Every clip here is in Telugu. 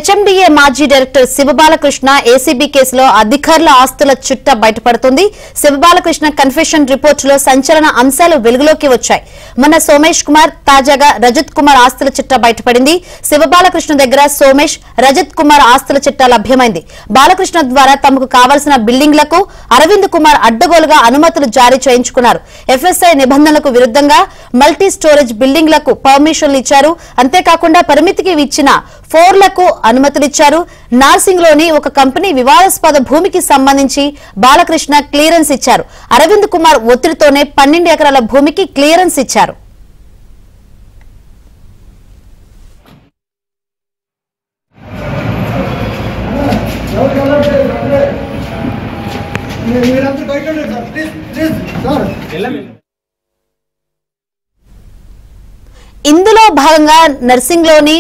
హెచ్ఎండిఏ మాజీ డైరెక్టర్ శివబాలకృష్ణ ఏసీబీ కేసులో అధికారుల ఆస్తుల చిట్టా బయటపడుతుంది. శివబాలకృష్ణ కన్ఫెషన్ రిపోర్టులో సంచలన అంశాలు వెలుగులోకి వచ్చాయి. మొన్న సోమేష్ కుమార్, తాజాగా రజత్ కుమార్ ఆస్తుల చిట్టా బయటపడింది. శివబాలకృష్ణ దగ్గర సోమేష్, రజత్ కుమార్ ఆస్తుల చిట్టా లభ్యమైంది. బాలకృష్ణ ద్వారా తమకు కావాల్సిన బిల్డింగ్లకు అరవింద్ కుమార్ అడ్డగోలుగా అనుమతులు జారీ చేయించుకున్నారు. ఎఫ్ఎస్ఐ నిబంధనలకు విరుద్ధంగా మల్టీ స్టోరేజ్ బిల్డింగ్లకు పర్మిషన్లు ఇచ్చారు. అంతేకాకుండా పరిమితికి ఇచ్చిన 4లకు అనుమతులిచ్చారు. నార్సింగ్ లోని ఒక కంపెనీ వివాదాస్పద భూమికి సంబంధించి బాలకృష్ణ క్లియరెన్స్ ఇచ్చారు. అరవింద్ కుమార్ ఒత్తిడితోనే 12 ఎకరాల భూమికి క్లియరెన్స్ ఇచ్చారు. ఇందులో భాగంగా నర్సింగ్ లోని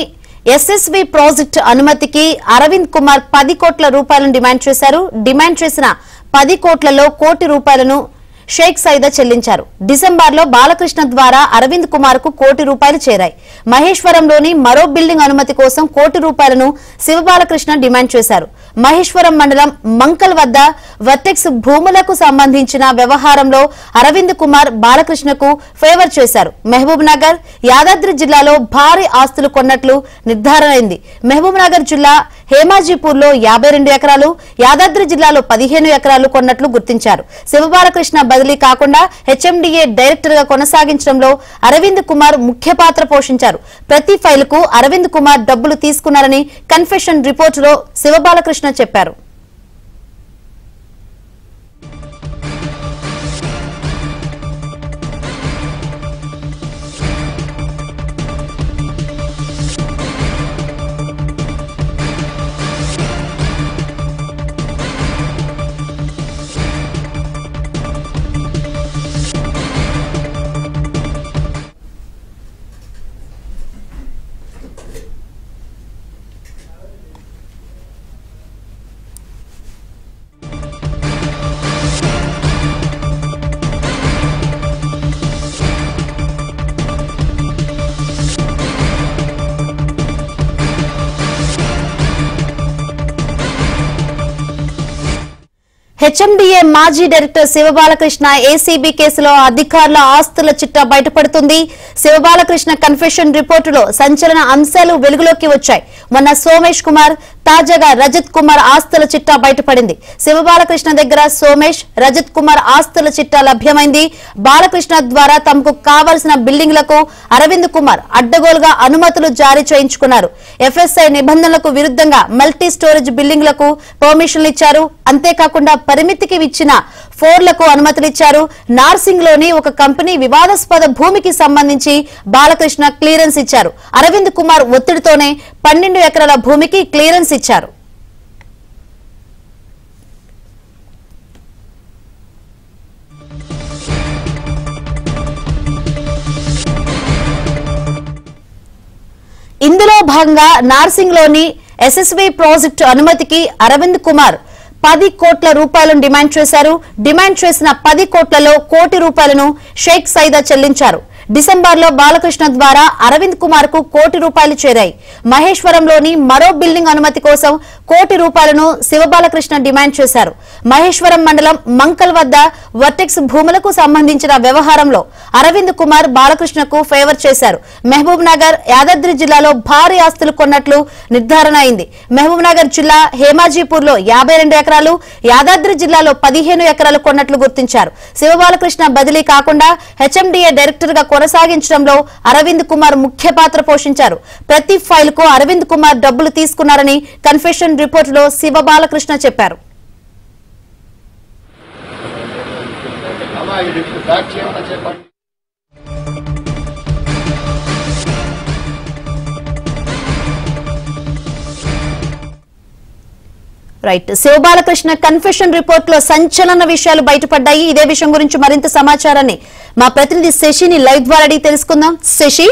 ఎస్ఎస్వి ప్రాజెక్టు అనుమతికి అరవింద్ కుమార్ 10 కోట్ల రూపాయలను డిమాండ్ చేశారు. డిమాండ్ చేసిన 10 కోట్లలో ₹1 కోటి షేక్ సైదా చెల్లించారు. డిసెంబర్లో బాలకృష్ణ ద్వారా అరవింద్ కుమార్ కు ₹1 కోటి చేరాయి. మహేశ్వరంలోని మరో బిల్డింగ్ అనుమతి కోసం ₹1 కోటి శివబాలకృష్ణ డిమాండ్ చేశారు. మహేశ్వరం మండలం మంకల్ వద్ద వర్టెక్స్ భూములకు సంబంధించిన వ్యవహారంలో అరవింద్ కుమార్ బాలకృష్ణకు ఫేవర్ చేశారు. మహబూబ్ నగర్, యాదాద్రి జిల్లాలో భారీ ఆస్తులు కొన్నట్లు నిర్ధారణ అయింది. మహబూబ్ నగర్ జిల్లా హేమాజీపూర్లో 52 ఎకరాలు, యాదాద్రి జిల్లాలో 15 ఎకరాలు కొన్నట్లు గుర్తించారు. శివబాలకృష్ణ బదిలీ కాకుండా హెచ్ఎండిఏ డైరెక్టర్ గా కొనసాగించడంలో అరవింద్ కుమార్ ముఖ్య పాత్ర పోషించారు. ప్రతి ఫైలుకు అరవింద్ కుమార్ డబ్బులు తీసుకున్నారని కన్ఫెషన్ రిపోర్టులో శివబాలకృష్ణ చెప్పారు. హెచ్ఎండిఏ మాజీ డైరెక్టర్ శివబాలకృష్ణ ఏసీబీ కేసులో అధికారుల ఆస్తుల చిట్టా బయటపడుతుంది. శివబాలకృష్ణ కన్ఫెషన్ రిపోర్టులో సంచలన అంశాలు వెలుగులోకి వచ్చాయి. మొన్న సోమేష్ కుమార్, తాజాగా రజత్ కుమార్ ఆస్తుల చిట్టా బయటపడింది. శివబాలకృష్ణ దగ్గర సోమేష్, రజత్ కుమార్ ఆస్తుల చిట్టా లభ్యమైంది. బాలకృష్ణ ద్వారా తమకు కావాల్సిన బిల్డింగ్లకు అరవింద్ కుమార్ అడ్డగోలుగా అనుమతులు జారీ చేయించుకున్నారు. ఎఫ్ఎస్ఐ నిబంధనలకు విరుద్ధంగా మల్టీ స్టోరేజ్ బిల్డింగ్లకు పర్మిషన్లు ఇచ్చారు. అంతేకాకుండా పరిమితికి ఇచ్చిన 4లకు అనుమతులిచ్చారు. నార్సింగ్ లోని ఒక కంపెనీ వివాదాస్పద భూమికి సంబంధించి బాలకృష్ణ క్లియరెన్స్ ఇచ్చారు. అరవింద్ కుమార్ ఒత్తిడితోనే 12 ఎకరాల భూమికి క్లియరెన్స్ ఇచ్చారు. ఇందులో భాగంగా నార్సింగ్ లోని ఎస్ఎస్వి ప్రాజెక్టు అనుమతికి అరవింద్ కుమార్ 10 కోట్ల రూపాయలను డిమాండ్ చేశారు. డిమాండ్ చేసిన 10 కోట్లలో ₹1 కోటి షేక్ సైదా చెల్లించారు. డిసెంబర్లో బాలకృష్ణ ద్వారా అరవింద్ కుమార్ కు ₹1 కోటి చేరాయి. మహేశ్వరంలోని మరో బిల్డింగ్ అనుమతి కోసం ₹1 కోటి శివబాలకృష్ణ డిమాండ్ చేశారు. మహేశ్వరం మండలం మంకల్ వద్ద వర్టెక్స్ భూములకు సంబంధించిన వ్యవహారంలో అరవింద్ కుమార్ బాలకృష్ణకు ఫేవర్ చేశారు. మహబూబ్ నగర్, యాదాద్రి జిల్లాలో భారీ ఆస్తులు కొన్నట్లు నిర్ధారణ అయింది. మహబూబ్ నగర్ జిల్లా హేమాజీపూర్లో 52 ఎకరాలు, యాదాద్రి జిల్లాలో 15 ఎకరాలు కొన్నట్లు గుర్తించారు. శివబాలకృష్ణ బదిలీ కాకుండా హెచ్ఎండిఏ డైరెక్టర్ గా కొనసాగించడంలో అరవింద్ కుమార్ ముఖ్య పాత్ర పోషించారు. ప్రతి ఫైలుకు అరవింద్ కుమార్ డబ్బులు తీసుకున్నారని కన్ఫెషన్ రిపోర్టులో శివబాలకృష్ణ చెప్పారు. రైట్, శివబాలకృష్ణ కన్ఫెషన్ రిపోర్ట్ లో సంచలన విషయాలు బయటపడ్డాయి. ఇదే విషయం గురించి మరింత సమాచారాన్ని మా ప్రతినిధి శశిని లైవ్ ద్వారా అడిగి తెలుసుకుందాం. శశి,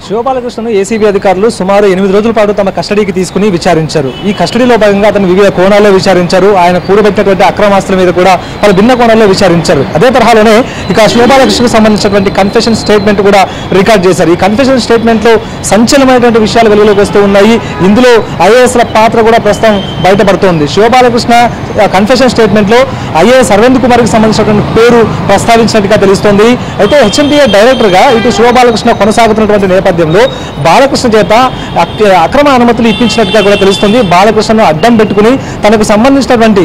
శివబాలకృష్ణను ఏసీబీ అధికారులు సుమారు 8 రోజుల పాటు తమ కస్టడీకి తీసుకుని విచారించారు. ఈ కస్టడీలో భాగంగా అతను వివిధ కోణాల్లో విచారించారు. ఆయన కూడబెట్టినటువంటి అక్రమాస్తుల మీద కూడా పలు భిన్న కోణాల్లో విచారించారు. అదే తరహాలోనే ఇక శివబాలకృష్ణకు సంబంధించినటువంటి కన్ఫెషన్ స్టేట్మెంట్ కూడా రికార్డ్ చేశారు. ఈ కన్ఫెషన్ స్టేట్మెంట్ లో సంచలనమైనటువంటి విషయాలు వెలుగులోకి వస్తూ ఉన్నాయి. ఇందులో ఐఏఎస్ల పాత్ర కూడా ప్రస్తుతం బయటపడుతోంది. శివబాలకృష్ణ కన్ఫెషన్ స్టేట్మెంట్ లో ఐఏఎస్ అరవింద్ కుమార్ కి సంబంధించినటువంటి పేరు ప్రస్తావించినట్టుగా తెలుస్తోంది. అయితే హెచ్ఎండిఏ డైరెక్టర్ గా ఇటు శివబాలకృష్ణ కొనసాగుతున్నటువంటి నేపథ్యంలో బాలకృష్ణ చేత అక్రమ అనుమతులు ఇప్పించినట్టుగా కూడా తెలుస్తుంది. బాలకృష్ణను అడ్డం పెట్టుకుని తనకు సంబంధించినటువంటి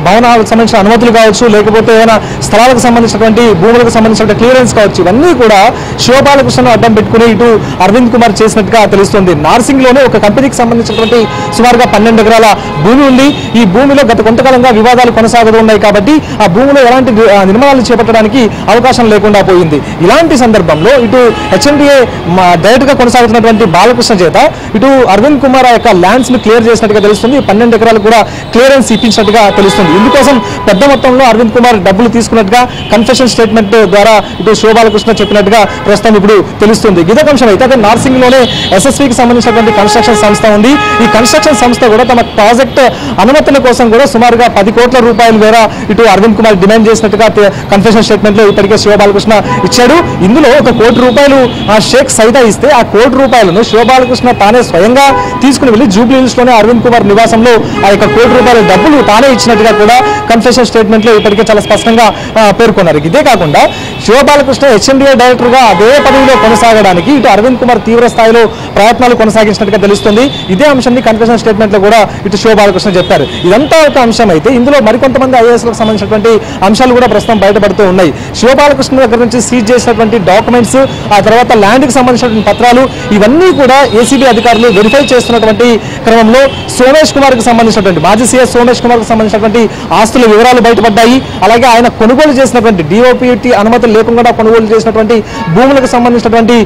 భవనాలకు సంబంధించిన అనుమతులు కావచ్చు, లేకపోతే ఏదైనా స్థలాలకు సంబంధించినటువంటి భూములకు సంబంధించిన క్లియరెన్స్ కావచ్చు, ఇవన్నీ కూడా శివబాలకృష్ణను అడ్డం పెట్టుకుని ఇటు అరవింద్ కుమార్ చేసినట్టుగా తెలుస్తుంది. నార్సింగ్ లోనే ఒక కంపెనీకి సంబంధించినటువంటి సుమారుగా 12 ఎకరాల భూమి ఉంది. ఈ భూమిలో గత కొంతకాలంగా వివాదాలు కొనసాగుతూ ఉన్నాయి కాబట్టి ఆ భూమిలో ఎలాంటి నిర్మాణాలు చేపట్టడానికి అవకాశం లేకుండా పోయింది. ఇలాంటి సందర్భంలో ఇటు హెచ్ఎండిఏ డైరెక్ట్ గా కొనసాగుతున్నటువంటి బాలకృష్ణ చేత ఇటు అరవింద్ కుమార్ ఆ యొక్క ల్యాండ్స్ ని క్లియర్ చేసినట్టుగా తెలుస్తుంది. 12 ఎకరాలు కూడా క్లియరెన్స్ ఇప్పించినట్టుగా తెలుస్తుంది. ఇందుకోసం పెద్ద మొత్తంలో అరవింద్ కుమార్ డబ్బులు తీసుకున్నట్టుగా కన్ఫెషన్ స్టేట్మెంట్ ద్వారా ఇటు శివబాలకృష్ణ చెప్పినట్టుగా ప్రస్తుతం ఇప్పుడు తెలుస్తుంది. ఇదొకంశం అయితే అదే నార్సింగ్ లోనే ఎస్ఎస్వికి సంబంధించినటువంటి కన్స్ట్రక్షన్ సంస్థ ఉంది. ఈ కన్స్ట్రక్షన్ సంస్థ కూడా తమ ప్రాజెక్ట్ అనుమతుల కోసం కూడా సుమారుగా 10 కోట్ల రూపాయలు వేర ఇటు అరవింద్ కుమార్ డిమాండ్ చేసినట్టుగా కన్ఫెషన్ స్టేట్మెంట్ లో ఇప్పటికే శివబాలకృష్ణ ఇచ్చాడు. ఇందులో ఒక ₹1 కోటి షేక్ సైదా ఇస్తే ఆ ₹1 కోటి శివబాలకృష్ణ తానే స్వయంగా తీసుకుని వెళ్లి జూబ్లీ హిల్స్ లోనే అరవింద్ కుమార్ నివాసంలో ఆ యొక్క ₹1 కోటి డబ్బులు తానే ఇచ్చినట్టుగా కూడా కన్ఫెషన్ స్టేట్మెంట్ లో ఇప్పటికే చాలా స్పష్టంగా పేర్కొన్నారు. ఇదే కాకుండా శివబాలకృష్ణ హెచ్ఎండిఏ డైరెక్టర్ గా అదే పదవిలో కొనసాగడానికి ఇటు అరవింద్ కుమార్ తీవ్ర స్థాయిలో ప్రయత్నాలు కొనసాగించినట్టుగా తెలుస్తుంది. ఇదే అంశాన్ని కన్ఫెషన్ స్టేట్మెంట్ లో కూడా ఇటు శివబాలకృష్ణ చెప్పారు. ఇదంతా ఒక అంశం అయితే ఇందులో మరికొంతమంది ఐఏఎస్లకు సంబంధించినటువంటి అంశాలు కూడా ప్రస్తుతం బయటపడుతూ ఉన్నాయి. శివబాలకృష్ణ దగ్గర నుంచి సీజ్ చేసినటువంటి డాక్యుమెంట్స్, ఆ తర్వాత ల్యాండ్ కి సంబంధించినటువంటి పత్రాలు, ఇవన్నీ కూడా ఏసీబీ అధికారులు వెరిఫై చేస్తున్నటువంటి క్రమంలో సోమేష్ కుమార్ కి సంబంధించినటువంటి మాజీ సీఎస్ సోమేష్ కుమార్ కి సంబంధించినటువంటి ఆస్తుల వివరాలు బయటపడ్డాయి. అలాగే ఆయన కొనుగోలు చేసినటువంటి డిఓపిటి అనుమతులు లేకుండా కొనుగోలు చేసినటువంటి భూములకు సంబంధించినటువంటి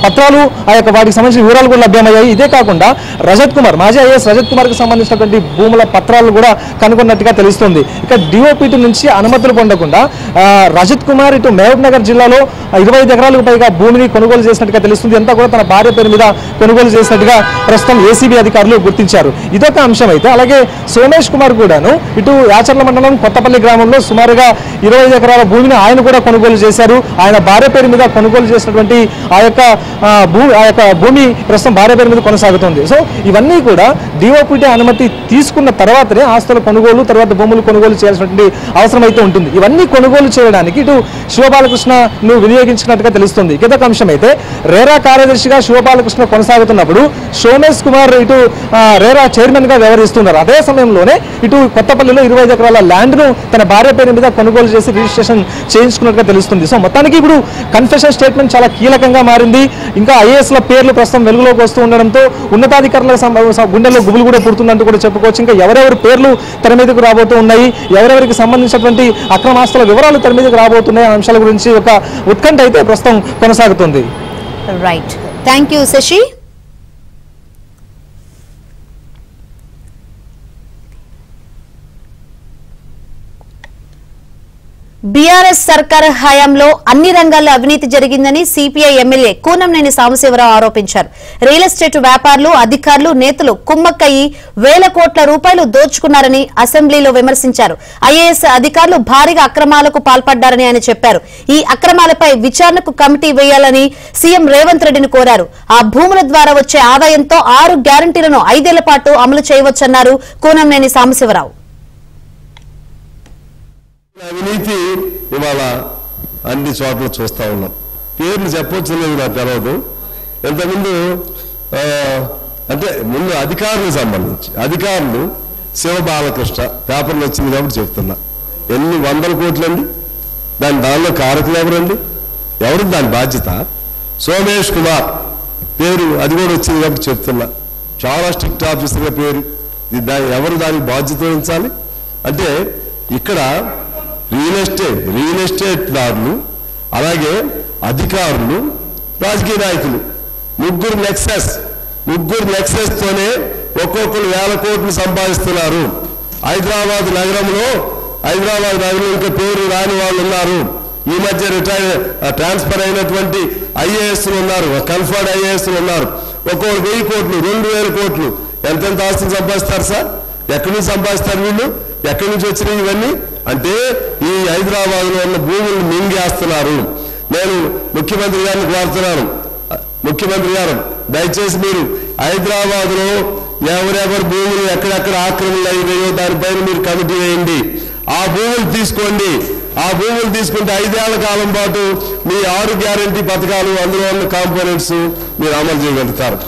పత్రాలు, ఆ యొక్క వాటికి సంబంధించిన వివరాలు కూడా లభ్యమయ్యాయి. ఇదే కాకుండా రజత్ కుమార్, మాజీ ఐఏఎస్ రజత్ కుమార్ కి సంబంధించినటువంటి భూముల పత్రాలు కూడా కనుగొన్నట్టుగా తెలుస్తుంది. ఇక డిఓపిటి నుంచి అనుమతులు పొందకుండా రజత్ కుమార్ ఇటు మహబూబ్ నగర్ జిల్లాలో 25 ఎకరాలకు పైగా భూమిని కొనుగోలు చేసినట్టుగా తెలుస్తుంది. అంతా కూడా తన భార్య పేరు మీద కొనుగోలు చేసినట్టుగా ప్రస్తుతం ఏసీబీ అధికారులు గుర్తించారు. ఇదొక అంశం అయితే అలాగే సోమేష్ కుమార్ కూడాను ఇటు యాచర్ల మండలం కొత్తపల్లి గ్రామంలో సుమారుగా 25 ఎకరాల భూమిని ఆయన కూడా కొనుగోలు చేశారు. ఆయన భార్య పేరు మీద కొనుగోలు చేసినటువంటి ఆ యొక్క భూమి ప్రస్తుతం భార్య పేరు మీద కొనసాగుతుంది. సో ఇవన్నీ కూడా డిఓపిటి అనుమతి తీసుకున్న తర్వాతనే ఆస్తుల కొనుగోలు, తర్వాత భూములు కొనుగోలు చేయాల్సినటువంటి అవసరం అయితే ఉంటుంది. ఇవన్నీ కొనుగోలు చేయడానికి ఇటు శివబాలకృష్ణను వినియోగించినట్టుగా తెలుస్తుంది. ఇదొక అంశం అయితే రేరా కార్యదర్శిగా శివబాలకృష్ణ కొనసాగుతున్నప్పుడు సోమేష్ కుమార్ ఇటు రేరా చైర్మన్ గా వ్యవహరిస్తున్నారు. అదే సమయంలోనే ఇటు కొత్తపల్లిలో 25 ఎకరాల ల్యాండ్ ను తన భార్య పేరు మీద కొనుగోలు చేసి రిజిస్ట్రేషన్ చేయించుకున్నట్టుగా తెలుస్తుంది. సో మొత్తానికి ఇప్పుడు కన్ఫెషన్ స్టేట్మెంట్ చాలా కీలకంగా మారింది. ఇంకా ఐఏఎస్ల పేర్లు ప్రస్తుతం వెలుగులోకి వస్తూ ఉండడంతో ఉన్నతాధికారుల గుండెల్లో గుబులు కూడా పుడుతుందంటూ కూడా చెప్పుకోవచ్చు. ఇంకా ఎవరెవరి పేర్లు తెర మీదకు రాబోతూ ఉన్నాయి, ఎవరెవరికి సంబంధించినటువంటి అక్రమాస్తుల వివరాలు తెర మీదకు రాబోతున్నాయి అనే అంశాల గురించి ఒక ఉత్కంఠ అయితే ప్రస్తుతం కొనసాగుతుంది. Right, thank you Shashi. BRS సర్కార్ హయాంలో అన్ని రంగాల్లో అవినీతి జరిగిందని సిపిఐ ఎమ్మెల్యే కూనంనేని సాంబశివరావు ఆరోపించారు. రియల్ ఎస్టేట్ వ్యాపారులు, అధికారులు, నేతలు కుమ్మక్కయ్యి ₹వేల కోట్ల దోచుకున్నారని అసెంబ్లీలో విమర్శించారు. ఐఏఎస్ అధికారులు భారీగా అక్రమాలకు పాల్పడ్డారని ఆయన చెప్పారు. ఈ అక్రమాలపై విచారణకు కమిటీ వేయాలని సీఎం రేవంత్ రెడ్డిని కోరారు. ఆ భూముల ద్వారా వచ్చే ఆదాయంతో 6 గ్యారంటీలను 5 ఏళ్ల పాటు అమలు చేయవచ్చన్నారు కూనంనేని సాంబశివరావు. అవినీతి ఇవాళ అన్ని చోట్ల చూస్తా ఉన్నాం. పేర్లు చెప్పొచ్చు లేదు, నాకు తెలవదు. ఇంతకుముందు అంటే ముందు అధికారులకు సంబంధించి అధికారులు శివబాలకృష్ణ పేపర్లు వచ్చింది కాబట్టి చెప్తున్నా, ఎన్ని 100 కోట్లు అండి, దానిలో కారకులు ఎవరండి, ఎవరు దాని బాధ్యత? సోమేష్ కుమార్ పేరు అది కూడా వచ్చింది కాబట్టి చెప్తున్నా, చాలా స్ట్రిక్ట్ ఆఫీసర్గా పేరు, ఎవరు దానికి బాధ్యత వహించాలి? అంటే ఇక్కడ రియల్ ఎస్టేట్ దారులు, అలాగే అధికారులు, రాజకీయ నాయకులు ముగ్గురు నెక్సెస్ తోనే ఒక్కొక్కరు ₹1,000 కోట్లు సంపాదిస్తున్నారు. హైదరాబాద్ నగరంలో ఇంకా పేరు రాని వాళ్ళు ఉన్నారు. ఈ మధ్య ట్రాన్స్ఫర్ అయినటువంటి ఐఏఎస్లు ఉన్నారు, కన్ఫర్డ్ ఐఏఎస్లు ఉన్నారు. ఒక్కొక్కరు 1000 కోట్లు 2000 కోట్లు ఎంతెంత ఆస్తులు సంపాదిస్తారు సార్? ఎక్కడి నుంచి సంపాదిస్తారు వీళ్ళు? ఎక్కడి నుంచి వచ్చినాయి ఇవన్నీ? అంటే ఈ హైదరాబాద్లో ఉన్న భూములను మింగేస్తున్నారు. నేను ముఖ్యమంత్రి గారిని కోరుతున్నాను, ముఖ్యమంత్రి గారు దయచేసి మీరు హైదరాబాద్లో ఎవరెవరు భూములు ఎక్కడెక్కడ ఆక్రమణలు అయినాయో దానిపైన మీరు కమిటీ వేయండి. ఆ భూములు తీసుకోండి. ఆ భూములు తీసుకుంటే 5 ఏళ్ల కాలం పాటు మీ 6 గ్యారంటీ పథకాలు అందులో ఉన్న కాంపోనెంట్స్ మీరు అమలు చేయగలుగుతారు.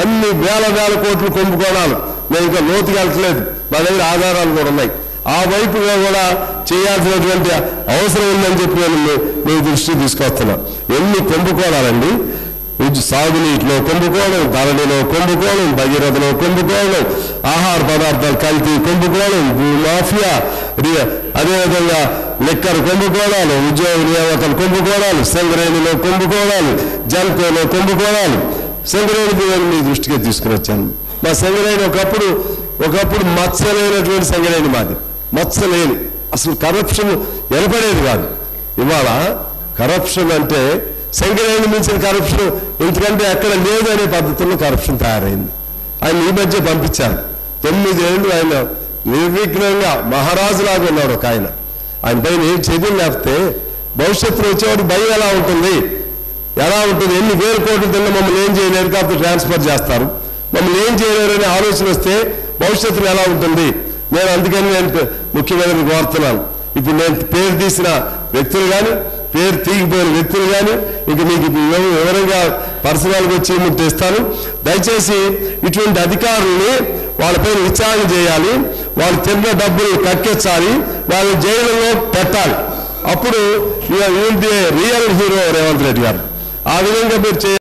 అన్ని వేల కోట్లు కుంభకోణాలు. నేను ఇంకా లోతుకి వెళ్ళట్లేదు, మా దగ్గర ఆధారాలు కూడా ఉన్నాయి. ఆ వైపుగా కూడా చేయాల్సినటువంటి అవసరం ఉందని చెప్పి నేను మీ దృష్టికి తీసుకొస్తున్నా. ఎన్ని కుంభకోణాలండి! సాగునీటిలో కుంభకోణం, ధరణిలో కుంభకోణం, భగీరథలో కుంభకోణం, ఆహార పదార్థాలు కల్తీ కుంభకోణం, మాఫియా, అదేవిధంగా లిక్కర్ కుంభకోణాలు, ఉద్యోగ నియామకాల కుంభకోణాలు, సింగరేణిలో కుంభకోణాలు, జల్కోలో కుంభకోణాలు. సింగరేణికి నేను మీ దృష్టికి తీసుకుని వచ్చాను. మా సింగరేణి ఒకప్పుడు మత్స్యలేనటువంటి సింగరేణి మాది, మత్స్యలేని, అసలు కరప్షన్ వెనపడేది కాదు. ఇవాళ కరప్షన్ అంటే సింగరేణి మించిన కరప్షన్ ఎందుకంటే ఎక్కడ లేదు అనే పద్ధతుల్లో కరప్షన్ తయారైంది. ఆయన ఈ మధ్య పంపించారు. 9 ఏళ్ళు ఆయన నిర్విఘ్నంగా మహారాజులాగా ఉన్నాడు ఒక ఆయన. ఆయన పైన ఏం చర్యలు లేకపోతే భవిష్యత్తులో వచ్చేవాడు భయం ఎలా ఉంటుంది? ఎన్ని వేల కోట్లు తిన్నా మమ్మల్ని ఏం చేయలేరు కాబట్టి ట్రాన్స్ఫర్ చేస్తారు, మమ్మల్ని ఏం చేయలేరు అనే ఆలోచన వస్తే భవిష్యత్తులో ఎలా ఉంటుంది? అందుకని నేను ముఖ్యమంత్రిని కోరుతున్నాను. ఇప్పుడు నేను పేరు తీసిన వ్యక్తులు కానీ పేరు తీగిపోయిన వ్యక్తులు కానీ ఇంక మీకు వివరంగా పర్సనల్గా వచ్చి తెస్తాను. దయచేసి ఇటువంటి అధికారుల్ని వాళ్ళపైన విచారణ చేయాలి, వాళ్ళు తిన్న డబ్బులు కక్కించాలి, వాళ్ళని జైలులో పెట్టాలి. అప్పుడు రియల్ హీరో రేవంత్ రెడ్డి గారు. ఆ విధంగా మీరు